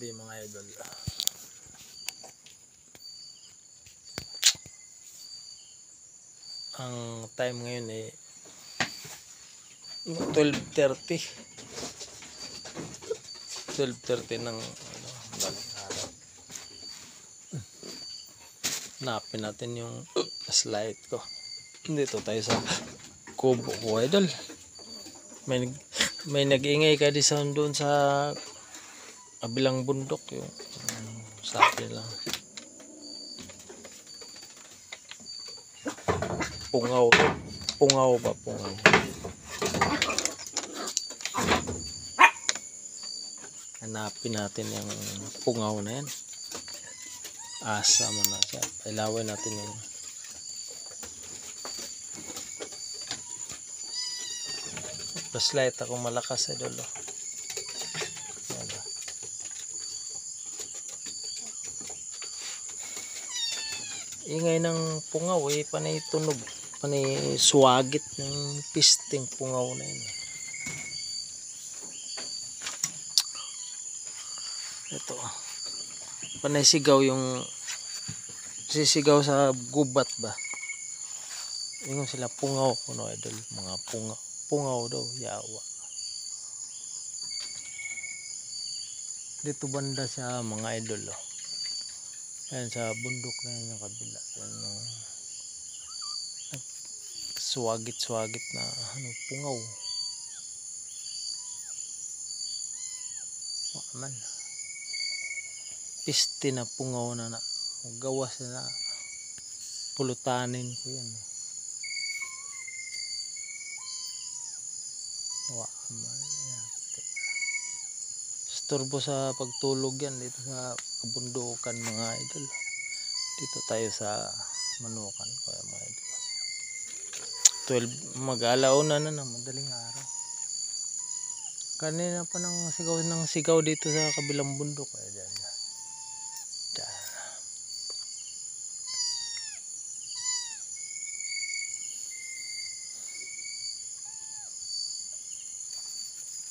gabi mga idol. Ang time ngayon ay 12:30 ng madaling araw. Hanapin natin yung flashlight ko. Dito tayo sa kubo ko idol. May nag-ingay ka di sound doon sa kabilang bundok, yung sa akin lang. Pungaw ba? Pungaw. Hanapin natin yung pungaw na yan. Asa mo na siya. Ilawin natin yung flashlight ako malakas idol. Ingay ng pungaw eh, panay tunog, panay suwagit ng pisting pungaw na yun. Ito, panay sigaw yung sisigaw sa gubat ba. Yung sila pungaw kuno idol, mga pungaw daw, yawa. Dito banda sa mga idol oh. Ayan sa bundok na yun yung kabila. Ayan, swagit na pungaw. Maman. Piste na pungaw na gawas na pulutanin ko yan. Maman. Istorbo sa pagtulog yan dito sa kabundukan mga idol. Dito tayo sa manukan ko mga idol. 12 mag-alauna na madaling araw. Kanina pa ng sigaw dito sa kabilang bundok eh. Diyan.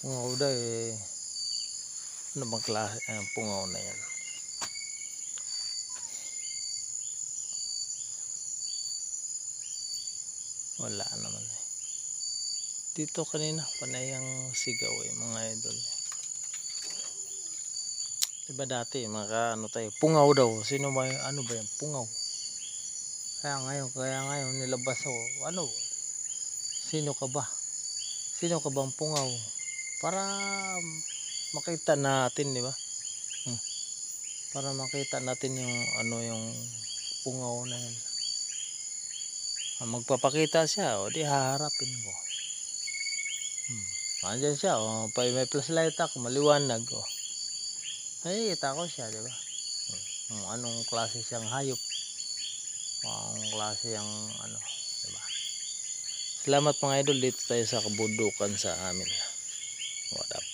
Pungaw daw eh. Ano bang klase ang pungaw na yan? Wala naman eh. Dito kanina panay ang sigaw eh mga idol. Diba dati ano tayo, pungaw daw. Sino ba ano ba yan? Pungaw. Kaya ngayon nilabas ako. Ano? Sino ka ba? Sino ka bang pungaw? Para makita natin, di ba? Para makita natin yung yung pungaw na yun. Magpapakita siya, o di haharapin ko. Andiyan siya, may flashlight ako, maliwanag, ay kita ko siya, di ba? Anong klase siyang hayop? Anong klase yang di ba? Salamat mga idol, dito tayo sa kabundukan sa amin. What up?